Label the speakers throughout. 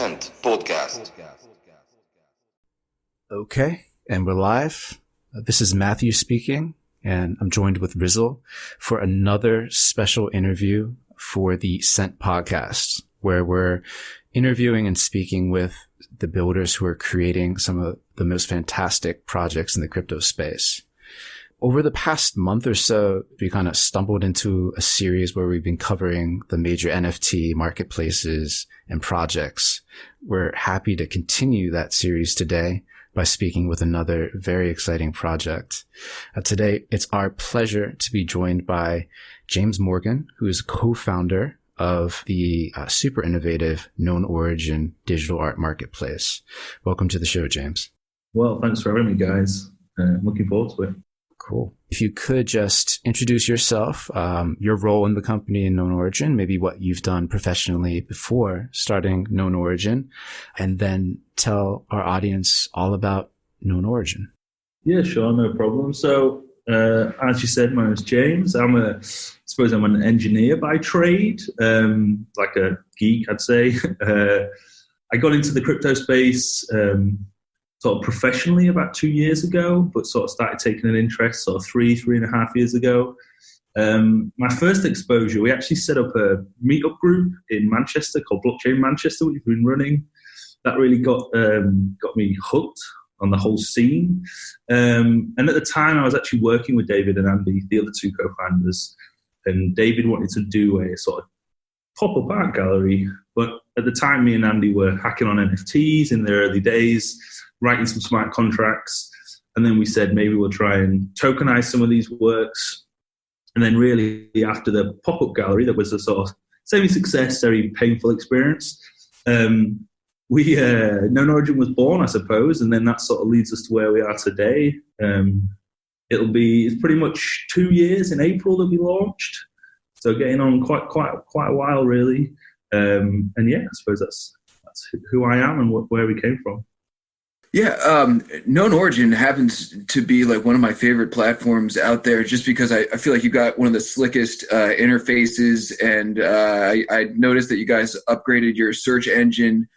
Speaker 1: Cent Podcast.
Speaker 2: Okay, and we're live. This is Matthew speaking, and I'm joined with Rizzle for another special interview for the Cent Podcast, where we're interviewing and speaking with the builders who are creating some of the most fantastic projects in the crypto space. Over the past month or so, we kind of stumbled into a series where we've been covering the major NFT marketplaces and projects. We're happy to continue that series today by speaking with another very exciting project. Today, it's our pleasure to be joined by James Morgan, who is co-founder of the super innovative Known Origin digital art marketplace. Welcome to the show, James.
Speaker 3: Well, thanks for having me, guys. I'm looking forward to it.
Speaker 2: Cool. If you could just introduce yourself, your role in the company in Known Origin, maybe what you've done professionally before starting Known Origin, and then tell our audience all about Known Origin.
Speaker 3: Yeah, sure, no problem. So, as you said, my name is James. I'm an engineer by trade, like a geek, I'd say. I got into the crypto space sort of professionally about 2 years ago, but sort of started taking an interest sort of three and a half years ago. My first exposure, we actually set up a Meetup group in Manchester called Blockchain Manchester, which we've been running. That really got me hooked on the whole scene. And at the time, I was actually working with David and Andy, the other two co-founders, and David wanted to do a sort of pop-up art gallery. But at the time, me and Andy were hacking on NFTs in the early days, writing some smart contracts. And then we said, maybe we'll try and tokenize some of these works. And then really after the pop-up gallery, that was a sort of semi-success, very painful experience. Known Origin was born, I suppose. And then that sort of leads us to where we are today. It's pretty much 2 years in April that we launched. So getting on quite a while, really. And yeah, I suppose that's who I am and where we came from.
Speaker 4: Yeah, Known Origin happens to be like one of my favorite platforms out there just because I feel like you got one of the slickest interfaces, and I noticed that you guys upgraded your search engine,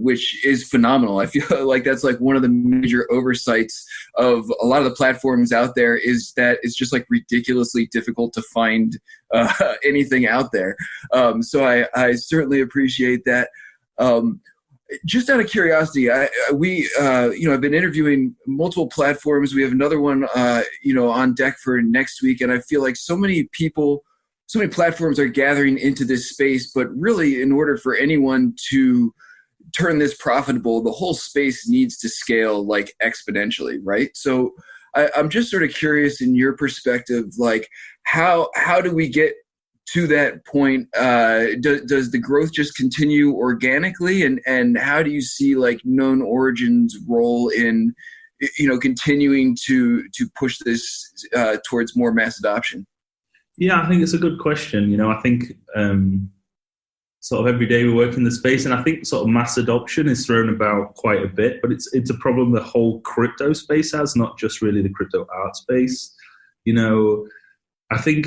Speaker 4: which is phenomenal. I feel like that's like one of the major oversights of a lot of the platforms out there is that it's just like ridiculously difficult to find anything out there. So I certainly appreciate that. Just out of curiosity, I've been interviewing multiple platforms. We have another one, on deck for next week. And I feel like so many platforms are gathering into this space, but really in order for anyone to turn this profitable, the whole space needs to scale like exponentially, right? So I'm just sort of curious in your perspective, like how do we get to that point? Does the growth just continue organically, and how do you see like Known Origin's role in, continuing to push this towards more mass adoption?
Speaker 3: Yeah, I think it's a good question. I think sort of every day we work in the space, and I think sort of mass adoption is thrown about quite a bit, but it's a problem the whole crypto space has, not just really the crypto art space. I think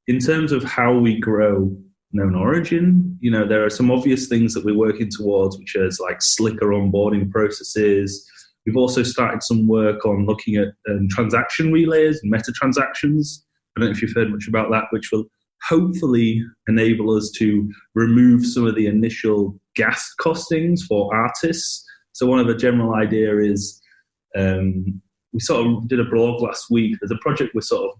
Speaker 3: in terms of how we grow Known Origin, there are some obvious things that we're working towards, which is like slicker onboarding processes. We've also started some work on looking at transaction relays and meta transactions. I don't know if you've heard much about that, which will hopefully enable us to remove some of the initial gas costings for artists. So one of the general idea is, we sort of did a blog last week. There's a project we're sort of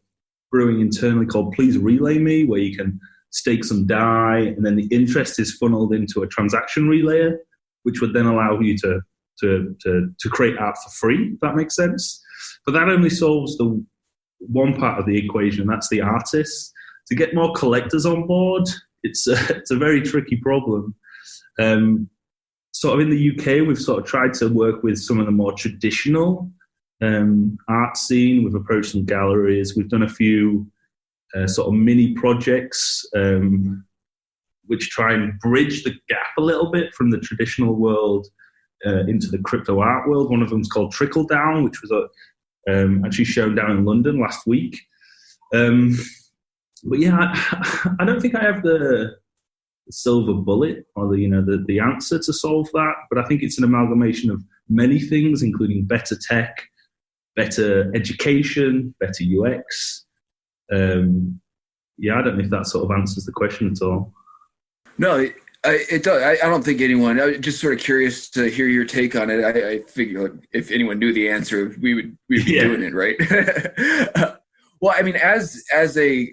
Speaker 3: brewing internally called Please Relay Me, where you can stake some DAI and then the interest is funneled into a transaction relayer, which would then allow you to create art for free, if that makes sense. But that only solves the one part of the equation, that's the artists. To get more collectors on board, it's a very tricky problem. Sort of in the UK, we've sort of tried to work with some of the more traditional art scene. We've approached some galleries. We've done a few sort of mini projects which try and bridge the gap a little bit from the traditional world into the crypto art world. One of them is called Trickle Down, which was actually shown down in London last week. But yeah, I don't think I have the silver bullet or the answer to solve that. But I think it's an amalgamation of many things, including better tech, better education, better UX. I don't know if that sort of answers the question at all.
Speaker 4: No, it does. I don't think anyone. I'm just sort of curious to hear your take on it. I figure if anyone knew the answer, we'd be doing it, right? Well, I mean, as a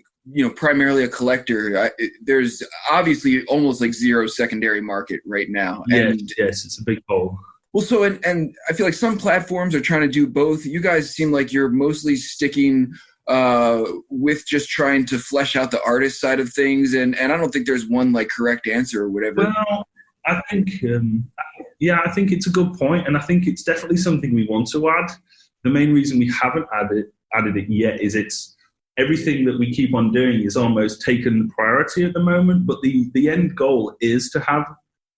Speaker 4: primarily a collector, there's obviously almost like zero secondary market right now.
Speaker 3: Yes, it's a big hole.
Speaker 4: Well, so and I feel like some platforms are trying to do both. You guys seem like you're mostly sticking with just trying to flesh out the artist side of things, and I don't think there's one like correct answer or whatever.
Speaker 3: Well, I think I think it's a good point, and I think it's definitely something we want to add. The main reason we haven't added it yet is it's everything that we keep on doing is almost taken priority at the moment, but the end goal is to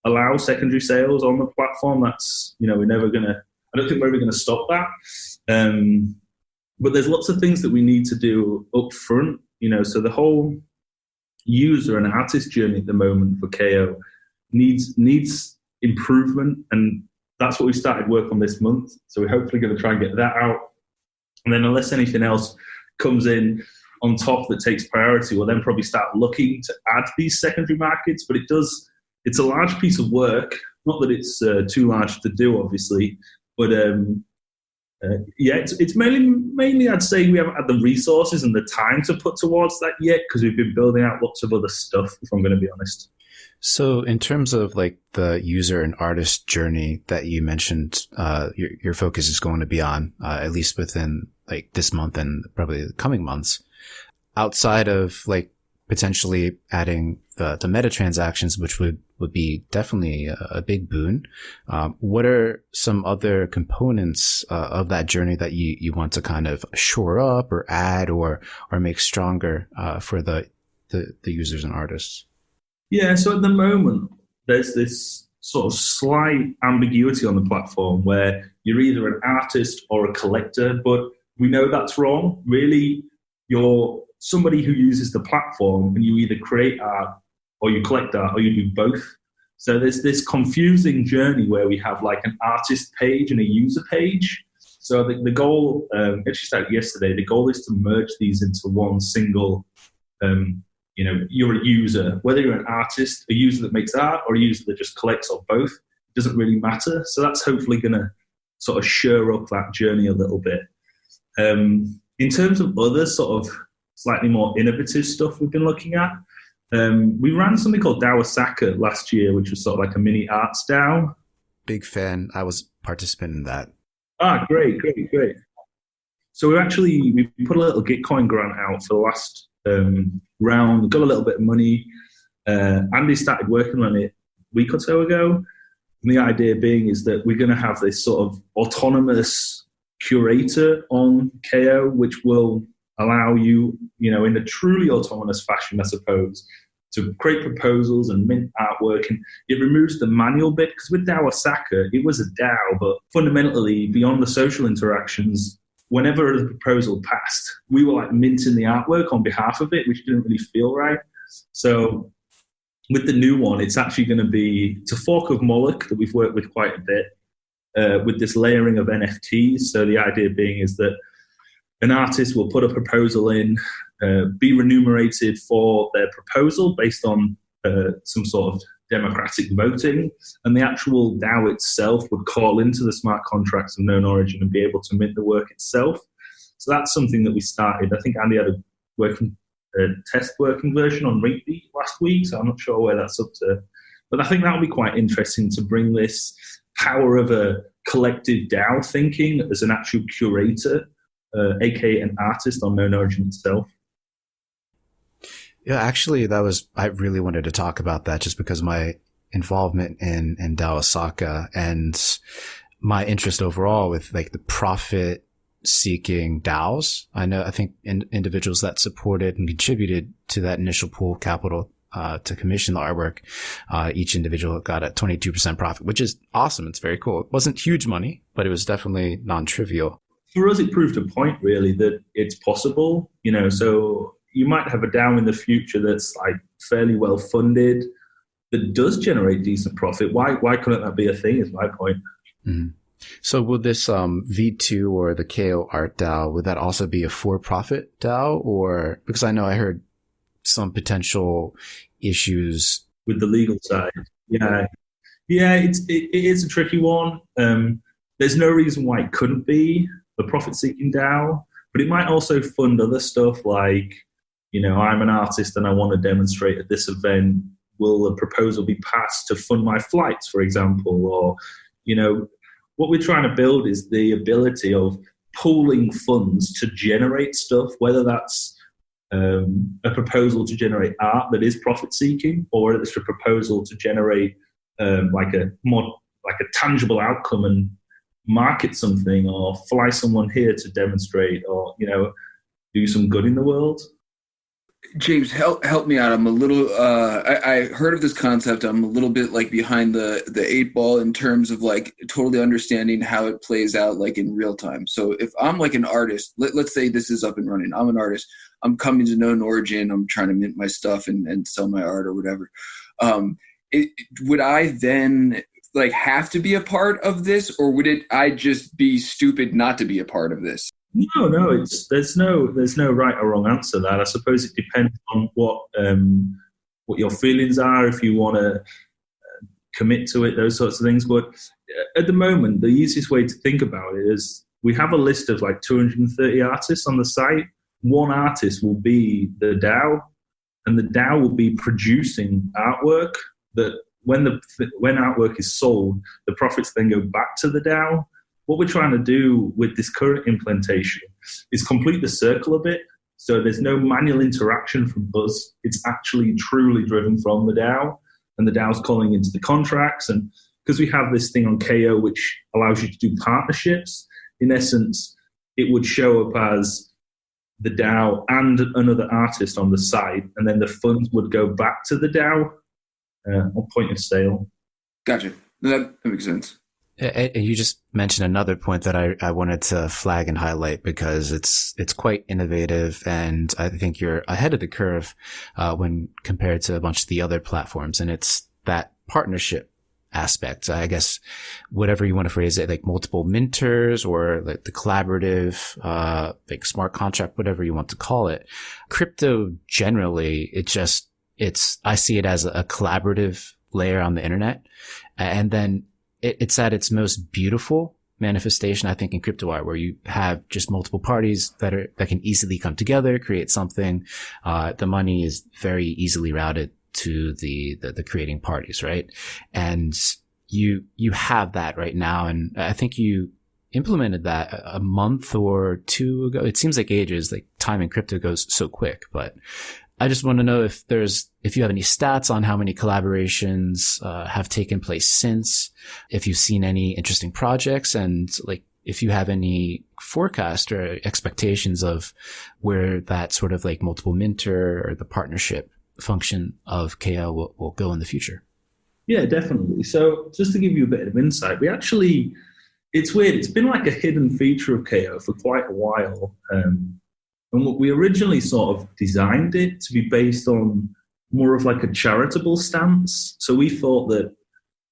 Speaker 3: allow secondary sales on the platform. That's we're never gonna. I don't think we're ever gonna stop that. But there's lots of things that we need to do up front, so the whole user and artist journey at the moment for KO needs improvement, and that's what we started work on this month. So we're hopefully going to try and get that out. And then unless anything else comes in on top that takes priority, we'll then probably start looking to add these secondary markets. But it's a large piece of work, not that it's too large to do, obviously, but it's mainly I'd say we haven't had the resources and the time to put towards that yet because we've been building out lots of other stuff, if I'm going to be honest.
Speaker 2: So in terms of like the user and artist journey that you mentioned, your focus is going to be on, at least within like this month and probably the coming months, outside of like potentially adding the meta transactions, which would be definitely a big boon. What are some other components of that journey that you want to kind of shore up or add or make stronger for the users and artists?
Speaker 3: Yeah, so at the moment, there's this sort of slight ambiguity on the platform where you're either an artist or a collector, but we know that's wrong. Really, you're somebody who uses the platform and you either create art or you collect art or you do both. So there's this confusing journey where we have like an artist page and a user page. So the goal, actually started yesterday, the goal is to merge these into one single, you're a user, whether you're an artist, a user that makes art, or a user that just collects, or both, it doesn't really matter. So that's hopefully going to sort of shore up that journey a little bit. In terms of other sort of slightly more innovative stuff we've been looking at, we ran something called DAO Osaka last year, which was sort of like a mini arts DAO.
Speaker 2: Big fan. I was participant in that.
Speaker 3: Great. So we put a little Gitcoin grant out for the last round, got a little bit of money. Andy started working on it a week or so ago. And the idea being is that we're going to have this sort of autonomous curator on KO, which will allow you, in a truly autonomous fashion, I suppose, to create proposals and mint artwork. And it removes the manual bit, because with DAO Osaka, it was a DAO, but fundamentally, beyond the social interactions, whenever the proposal passed, we were like minting the artwork on behalf of it, which didn't really feel right. So with the new one, it's actually going to be, it's a fork of Moloch that we've worked with quite a bit, with this layering of NFTs. So the idea being is that an artist will put a proposal in, be remunerated for their proposal based on some sort of democratic voting, and the actual DAO itself would call into the smart contracts of known origin and be able to mint the work itself. So that's something that we started. I think Andy had a test working version on Readbeat last week, so I'm not sure where that's up to. But I think that would be quite interesting to bring this power of a collective DAO thinking as an actual curator, aka an artist on known origin itself.
Speaker 2: Yeah, actually, I really wanted to talk about that just because my involvement in DAO Osaka and my interest overall with like the profit seeking DAOs. I think individuals that supported and contributed to that initial pool capital to commission the artwork, each individual got a 22% profit, which is awesome. It's very cool. It wasn't huge money, but it was definitely non-trivial.
Speaker 3: For us, it proved a point really that it's possible, so you might have a DAO in the future that's like fairly well funded, that does generate decent profit, why couldn't that be a thing is my point.
Speaker 2: Mm-hmm. So will this V2 or the Crypto Art DAO, would that also be a for-profit DAO? Or because I know I heard some potential issues
Speaker 3: with the legal side. Yeah, it is a tricky one. There's no reason why it couldn't be a profit-seeking DAO, but it might also fund other stuff like, I'm an artist and I want to demonstrate at this event. Will a proposal be passed to fund my flights, for example? Or, what we're trying to build is the ability of pooling funds to generate stuff, whether that's a proposal to generate art that is profit-seeking, or it's a proposal to generate like a tangible outcome and market something, or fly someone here to demonstrate, or do some good in the world.
Speaker 4: James, help me out. I'm a little. I heard of this concept. I'm a little bit like behind the 8 ball in terms of like totally understanding how it plays out like in real time. So if I'm like an artist, let's say this is up and running. I'm an artist. I'm coming to Non-Origin. I'm trying to mint my stuff and sell my art or whatever. Would I then like have to be a part of this, or would I just be stupid not to be a part of this?
Speaker 3: No. There's no right or wrong answer to that. I suppose it depends on what your feelings are, if you want to commit to it, those sorts of things. But at the moment, the easiest way to think about it is we have a list of like 230 artists on the site. One artist will be the DAO, and the DAO will be producing artwork that when artwork is sold, the profits then go back to the DAO. What we're trying to do with this current implementation is complete the circle a bit. So there's no manual interaction from us. It's actually truly driven from the DAO, and the DAO's calling into the contracts. And because we have this thing on KO, which allows you to do partnerships, in essence, it would show up as the DAO and another artist on the side, and then the funds would go back to the DAO on point of sale.
Speaker 4: Gotcha. That makes sense.
Speaker 2: And you just mentioned another point that I wanted to flag and highlight because it's quite innovative, and I think you're ahead of the curve when compared to a bunch of the other platforms. And it's that partnership aspect, I guess, whatever you want to phrase it, like multiple minters or like the collaborative, like smart contract, whatever you want to call it. Crypto generally, I see it as a collaborative layer on the internet, and then it's at its most beautiful manifestation, I think, in crypto art, where you have just multiple parties that can easily come together, create something. The money is very easily routed to the creating parties, right? And you have that right now. And I think you implemented that a month or two ago. It seems like ages, like time in crypto goes so quick, but I just want to know if you have any stats on how many collaborations have taken place since, if you've seen any interesting projects, and like if you have any forecast or expectations of where that sort of like multiple minter or the partnership function of KO will go in the future.
Speaker 3: Yeah, definitely. So just to give you a bit of insight, it's weird. It's been like a hidden feature of KO for quite a while. And we originally sort of designed it to be based on more of like a charitable stance. So we thought that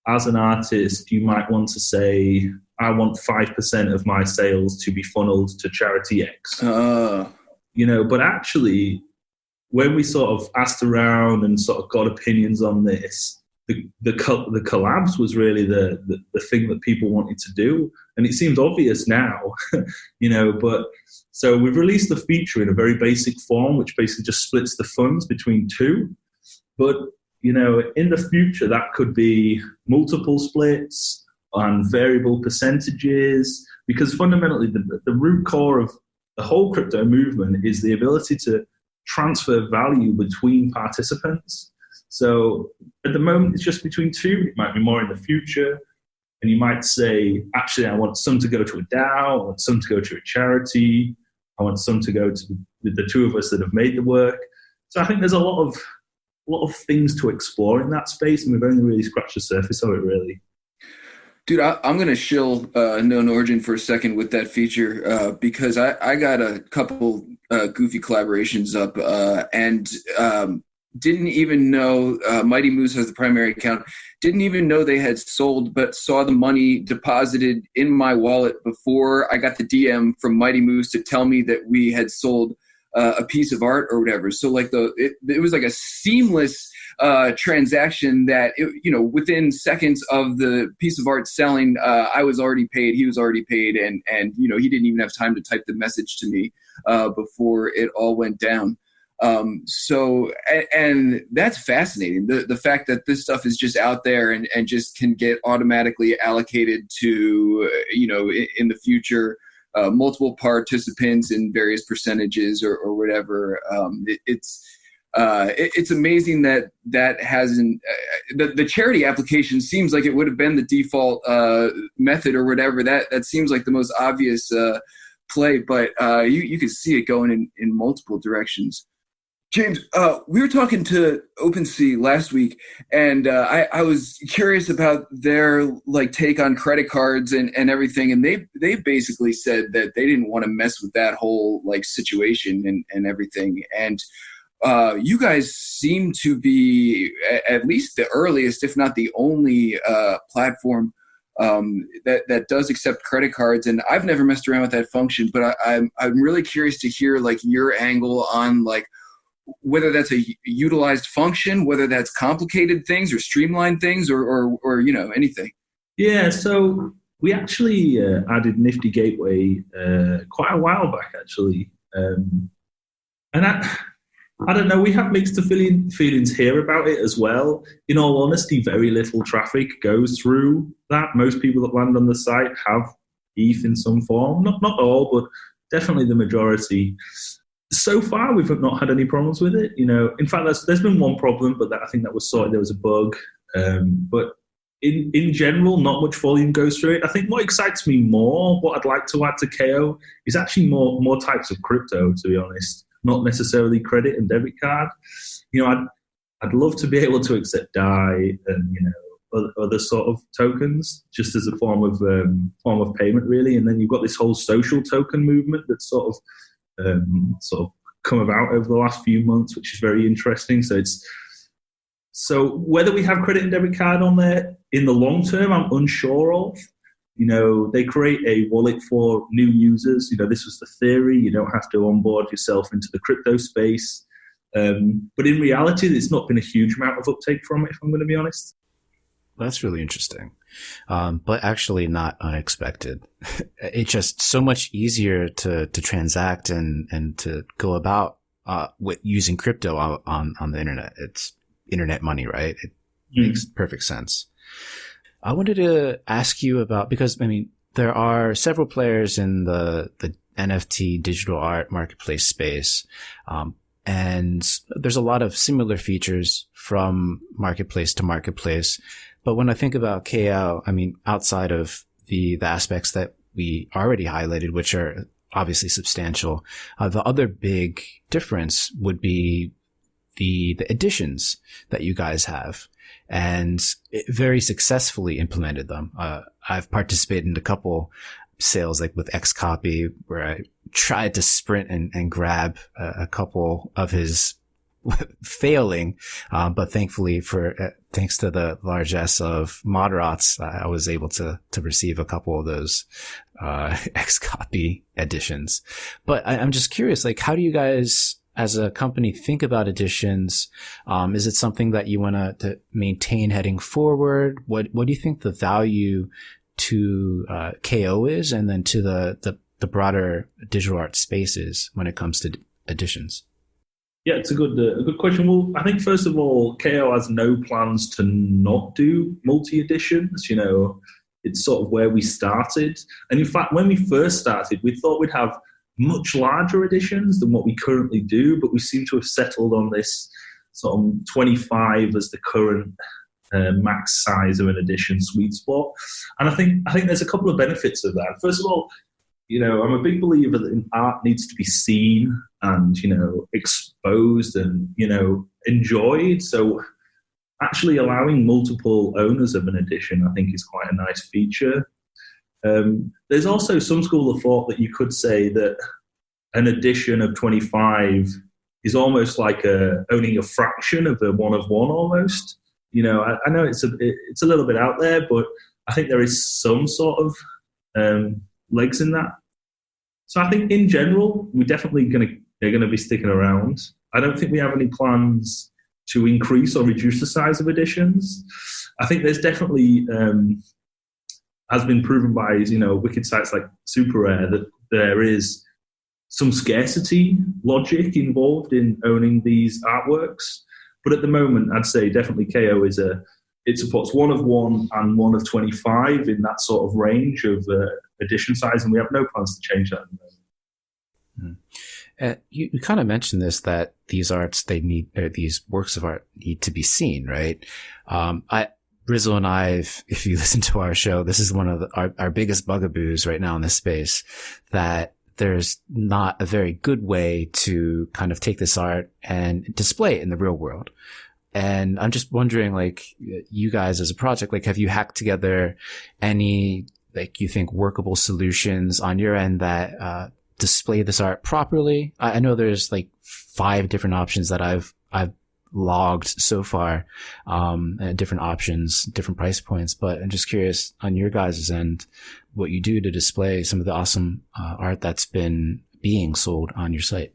Speaker 3: as an artist, you might want to say, I want 5% of my sales to be funneled to charity X. But actually, when we sort of asked around and sort of got opinions on this, the collabs was really the thing that people wanted to do. And it seems obvious now, but so we've released the feature in a very basic form, which basically just splits the funds between two. But, in the future, that could be multiple splits and variable percentages, because fundamentally the root core of the whole crypto movement is the ability to transfer value between participants. So at the moment, it's just between two. It might be more in the future. And you might say, actually, I want some to go to a DAO. I want some to go to a charity. I want some to go to the two of us that have made the work. So I think there's a lot of things to explore in that space, and we've only really scratched the surface of it, really.
Speaker 4: Dude, I'm going to shill Non-Origin for a second with that feature because I got a couple goofy collaborations up, and didn't even know Mighty Moose has the primary account. Didn't even know they had sold, but saw the money deposited in my wallet before I got the DM from Mighty Moose to tell me that we had sold a piece of art or whatever. So like it was like a seamless transaction that, within seconds of the piece of art selling, I was already paid. He was already paid. And he didn't even have time to type the message to me before it all went down. So that's fascinating. The fact that this stuff is just out there and just can get automatically allocated to, in the future, multiple participants in various percentages or whatever. It's amazing that hasn't the charity application seems like it would have been the default method or whatever. That seems like the most obvious play, but you can see it going in multiple directions. James, we were talking to OpenSea last week, and I was curious about their take on credit cards and everything, and they basically said that they didn't want to mess with that whole situation and everything. And you guys seem to be at least the earliest, if not the only, platform that does accept credit cards. And I've never messed around with that function, but I'm really curious to hear your angle on whether that's a utilized function, whether that's complicated things or streamlined things or anything.
Speaker 3: Yeah, so we actually added Nifty Gateway quite a while back, actually. And I don't know, we have mixed feelings here about it as well. In all honesty, very little traffic goes through that. Most people that land on the site have ETH in some form. Not all, but definitely the majority. So far, we've not had any problems with it. In fact, there's been one problem, but I think that was sorted. There was a bug. But in general, not much volume goes through it. I think what excites me more, what I'd like to add to KO, is actually more types of crypto, to be honest, not necessarily credit and debit card. I'd love to be able to accept DAI and, other sort of tokens just as a form of payment, really. And then you've got this whole social token movement that's sort of come about over the last few months, which is very interesting. So whether we have credit and debit card on there in the long term, I'm unsure of. They create a wallet for new users. This was the theory. You don't have to onboard yourself into the crypto space. But in reality, there's not been a huge amount of uptake from it, if I'm going to be honest.
Speaker 2: That's really interesting. But actually not unexpected. It's just so much easier to transact and to go about, with using crypto on the internet. It's internet money, right? It makes perfect sense. I wanted to ask you about, because there are several players in the NFT digital art marketplace space. And there's a lot of similar features from marketplace to marketplace. But when I think about KO, outside of the aspects that we already highlighted, which are obviously substantial, the other big difference would be the additions that you guys have, and very successfully implemented them. I've participated in a couple sales, with Xcopy, where I tried to sprint and grab a couple of his failing, but thankfully thanks to the largesse of Modrots, I was able to receive a couple of those Xcopy editions. But I'm just curious, how do you guys as a company think about additions? Is it something that you want to maintain heading forward? What do you think the value to KO is, and then to the broader digital art spaces when it comes to additions?
Speaker 3: Yeah, it's a good question. Well, I think first of all, KO has no plans to not do multi-editions. It's sort of where we started. And in fact, when we first started, we thought we'd have much larger editions than what we currently do, but we seem to have settled on this sort of 25 as the current max size of an edition sweet spot. And I think there's a couple of benefits of that. First of all, I'm a big believer that art needs to be seen and, exposed and, enjoyed. So actually allowing multiple owners of an edition, I think, is quite a nice feature. There's also some school of thought that you could say that an edition of 25 is almost like owning a fraction of a one of one almost. You know, I know it's a little bit out there, but I think there is some sort of legs in that. So I think in general, we're definitely they're going to be sticking around. I don't think we have any plans to increase or reduce the size of editions. I think there's definitely, has been proven by, you know, wicked sites like Super Rare, that there is some scarcity logic involved in owning these artworks. But at the moment, I'd say definitely KO it supports one of one and one of 25 in that sort of range of edition size, and we have no plans to change that at the moment.
Speaker 2: You kind of mentioned this, that these these works of art need to be seen, right? Rizzle and I, if you listen to our show, this is one of our biggest bugaboos right now in this space, that there's not a very good way to kind of take this art and display it in the real world. And I'm just wondering, like, you guys as a project, like, have you hacked together any, like, you think workable solutions on your end that display this art properly? I know there's like 5 different options that I've logged so far, different options, different price points, but I'm just curious on your guys' end, what you do to display some of the awesome art that's been being sold on your site.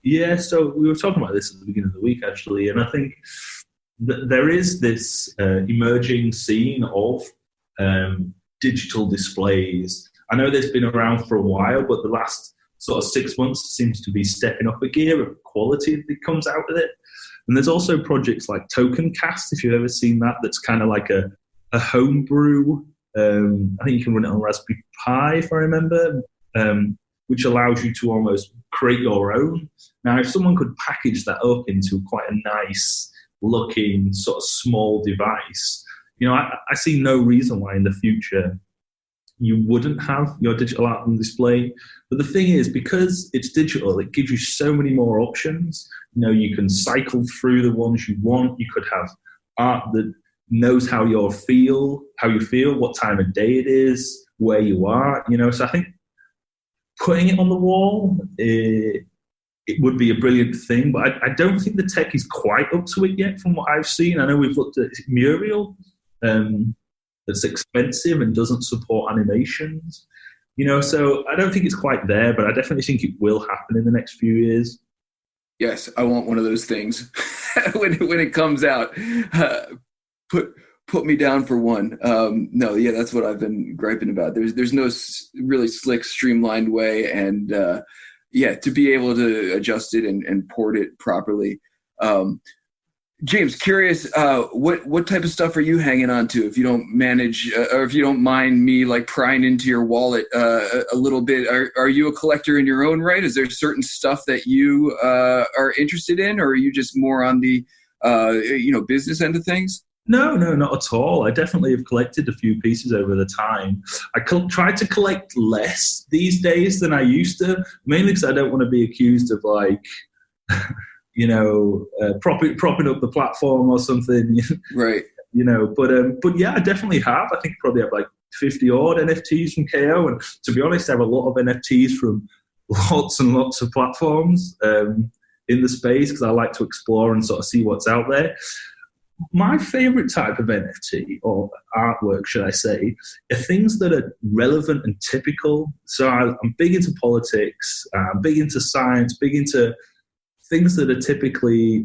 Speaker 3: Yeah, so we were talking about this at the beginning of the week, actually, and I think there is this emerging scene of digital displays. I know there's been around for a while, but the last sort of 6 months seems to be stepping up a gear of quality that comes out of it. And there's also projects like Token Cast, if you've ever seen that, that's kind of like a homebrew. I think you can run it on Raspberry Pi, if I remember, which allows you to almost create your own. Now, if someone could package that up into quite a nice looking sort of small device, you know, I see no reason why in the future you wouldn't have your digital art on display. But the thing is, because it's digital, it gives you so many more options. You know, you can cycle through the ones you want. You could have art that knows how you feel, what time of day it is, where you are, you know. So I think putting it on the wall, it would be a brilliant thing, but I don't think the tech is quite up to it yet from what I've seen. I know we've looked at Muriel, that's expensive and doesn't support animations, you know, so I don't think it's quite there, but I definitely think it will happen in the next few years.
Speaker 4: Yes, I want one of those things when it comes out. Put me down for one. No, yeah, that's what I've been griping about. There's no really slick, streamlined way, and to be able to adjust it and port it properly. James, curious, what type of stuff are you hanging on to? If you don't manage, or if you don't mind me like prying into your wallet a little bit, are you a collector in your own right? Is there certain stuff that you are interested in, or are you just more on the business end of things?
Speaker 3: No, not at all. I definitely have collected a few pieces over the time. I try to collect less these days than I used to, mainly because I don't want to be accused of like, propping up the platform or something.
Speaker 4: Right.
Speaker 3: You know, but yeah, I definitely have. I think probably have like 50 odd NFTs from KO. And to be honest, I have a lot of NFTs from lots and lots of platforms in the space because I like to explore and sort of see what's out there. My favorite type of NFT, or artwork, should I say, are things that are relevant and typical. So I'm big into politics, I'm big into science, big into things that are typically,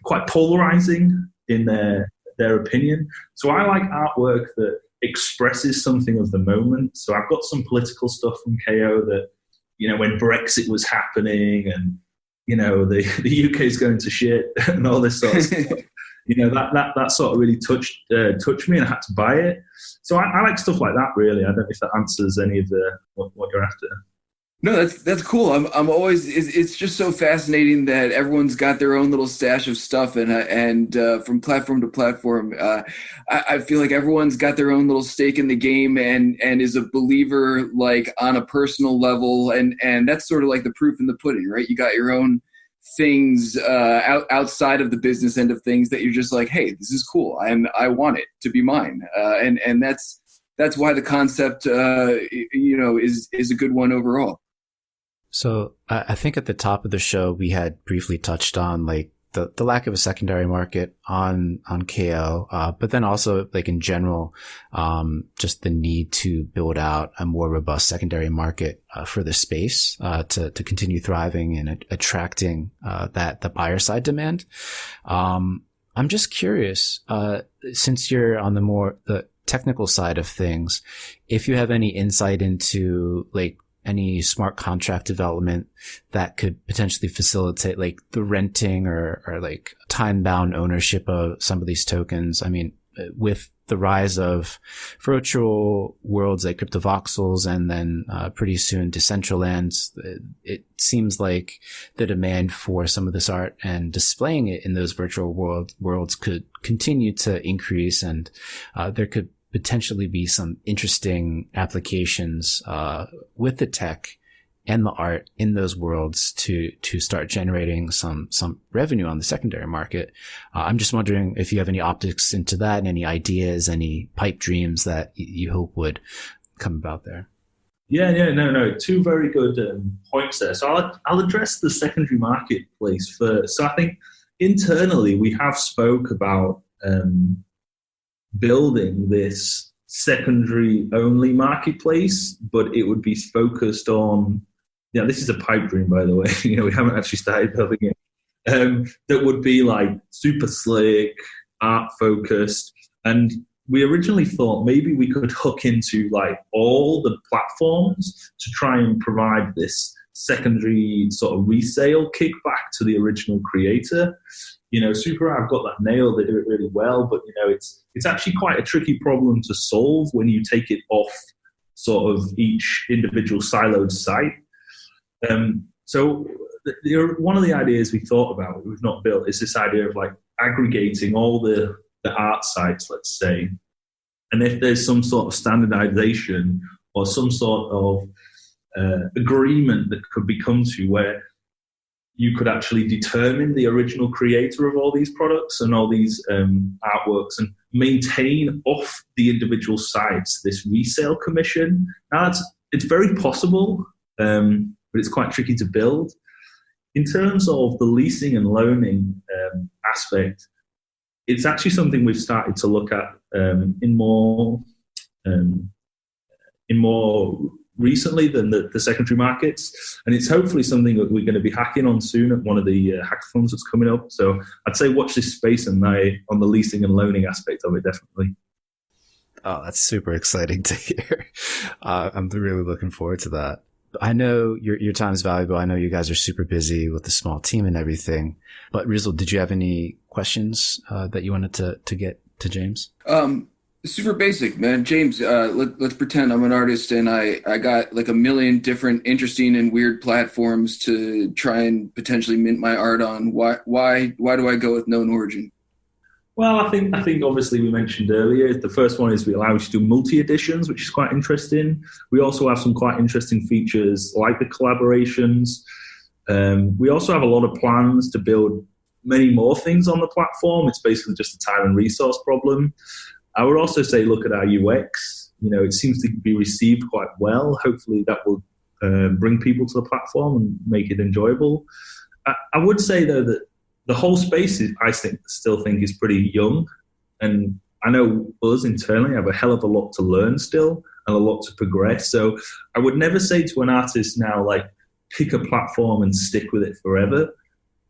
Speaker 3: quite polarizing in their opinion. So I like artwork that expresses something of the moment. So I've got some political stuff from KO that, you know, when Brexit was happening and, you know, the UK is going to shit and all this sort of stuff. You know, that sort of really touched me, and I had to buy it. So I like stuff like that, really. I don't know if that answers any of what you're after.
Speaker 4: No, that's cool. I'm always, it's just so fascinating that everyone's got their own little stash of stuff, and from platform to platform, I feel like everyone's got their own little stake in the game and is a believer like on a personal level, and that's sort of like the proof in the pudding, right? You got your own things outside of the business end of things that you're just like, hey, this is cool. I want it to be mine, and that's why the concept is a good one overall.
Speaker 2: So I think at the top of the show, we had briefly touched on like the lack of a secondary market on KO, but then also like in general, just the need to build out a more robust secondary market for the space to continue thriving and attracting the buyer side demand. I'm just curious, since you're on the technical side of things, if you have any insight into like any smart contract development that could potentially facilitate like the renting or like time bound ownership of some of these tokens. I mean, with the rise of virtual worlds like cryptovoxels and then pretty soon Decentralands, it seems like the demand for some of this art and displaying it in those virtual worlds could continue to increase, and there could potentially be some interesting applications with the tech and the art in those worlds to start generating some revenue on the secondary market. I'm just wondering if you have any optics into that and any ideas, any pipe dreams that you hope would come about there.
Speaker 3: Yeah, no. Two very good points there. So I'll address the secondary marketplace first. So I think internally we have spoke about building this secondary only marketplace, but it would be focused on, this is a pipe dream, by the way, we haven't actually started building it, that would be like super slick, art focused. And we originally thought maybe we could hook into like all the platforms to try and provide this secondary sort of resale kickback to the original creator. Super Art have got that nailed. They do it really well, but it's actually quite a tricky problem to solve when you take it off sort of each individual siloed site. So one of the ideas we thought about, we've not built, is this idea of like aggregating all the art sites, let's say, and if there's some sort of standardization or some sort of agreement that could be come to where you could actually determine the original creator of all these products and all these artworks and maintain off the individual sites this resale commission. Now, it's very possible, but it's quite tricky to build. In terms of the leasing and loaning aspect, it's actually something we've started to look at in more recently than the secondary markets, and it's hopefully something that we're going to be hacking on soon at one of the hackathons that's coming up. So I'd say watch this space on the leasing and loaning aspect of it, definitely.
Speaker 2: Oh, that's super exciting to hear. I'm really looking forward to that. I know your time is valuable. I know you guys are super busy with the small team and everything, but Rizzle, did you have any questions that you wanted to get to James?
Speaker 4: Super basic, man. James, let's pretend I'm an artist and I got like a million different interesting and weird platforms to try and potentially mint my art on. Why do I go with known origin?
Speaker 3: Well, I think obviously we mentioned earlier, the first one is we allow you to do multi-editions, which is quite interesting. We also have some quite interesting features like the collaborations. We also have a lot of plans to build many more things on the platform. It's basically just a time and resource problem. I would also say look at our UX. It seems to be received quite well. Hopefully that will bring people to the platform and make it enjoyable. I would say, though, that the whole space still think is pretty young. And I know us internally have a hell of a lot to learn still and a lot to progress. So I would never say to an artist now, like, pick a platform and stick with it forever.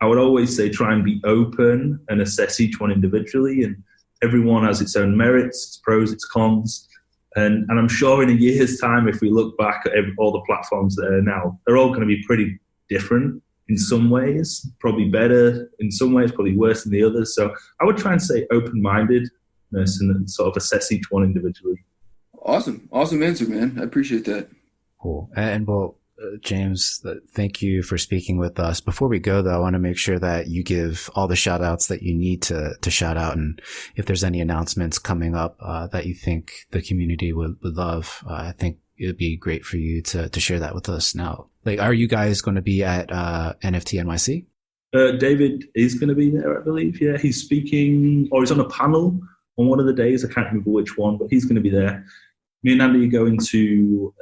Speaker 3: I would always say try and be open and assess each one individually, and everyone has its own merits, its pros, its cons. And I'm sure in a year's time, if we look back at all the platforms that are now, they're all going to be pretty different in some ways, probably better in some ways, probably worse than the others. So I would try and say open-mindedness and sort of assess each one individually.
Speaker 4: Awesome answer, man. I appreciate that.
Speaker 2: Cool. And well, James, thank you for speaking with us. Before we go, though, I want to make sure that you give all the shout outs that you need to shout out. And if there's any announcements coming up that you think the community would love, I think it would be great for you to share that with us now. Like, are you guys going to be at NFT NYC?
Speaker 3: David is going to be there, I believe. Yeah, he's speaking, or he's on a panel on one of the days. I can't remember which one, but he's going to be there. Me and Andy are going to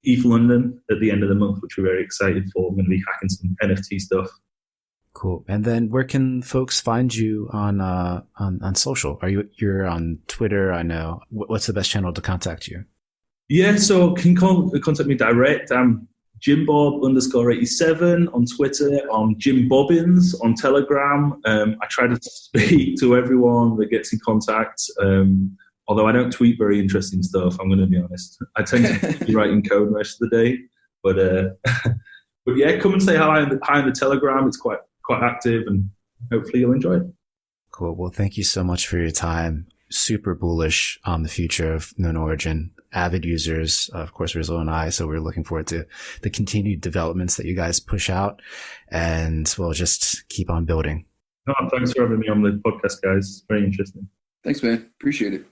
Speaker 3: ETH London at the end of the month, which we're very excited for. We're going to be hacking some NFT stuff.
Speaker 2: Cool. And then where can folks find you on social? You're on Twitter? I know. What's the best channel to contact you?
Speaker 3: Yeah, so can contact me direct. I'm JimBob_87 on Twitter. I'm Jim Bobbins on Telegram. I try to speak to everyone that gets in contact. Although I don't tweet very interesting stuff, I'm going to be honest. I tend to be writing code most of the day. But yeah, come and say hi on the Telegram. It's quite active, and hopefully you'll enjoy it.
Speaker 2: Cool. Well, thank you so much for your time. Super bullish on the future of Known Origin. Avid users, of course, Rizzo and I. So we're looking forward to the continued developments that you guys push out, and we'll just keep on building.
Speaker 3: Oh, thanks for having me on the podcast, guys. Very interesting.
Speaker 4: Thanks, man. Appreciate it.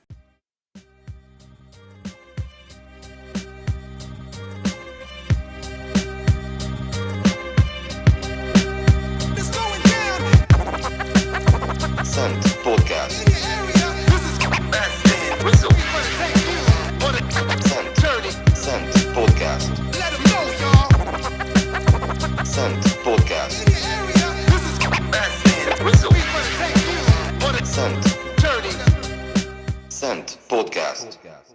Speaker 1: Podcast. Podcast. Podcast. Podcast.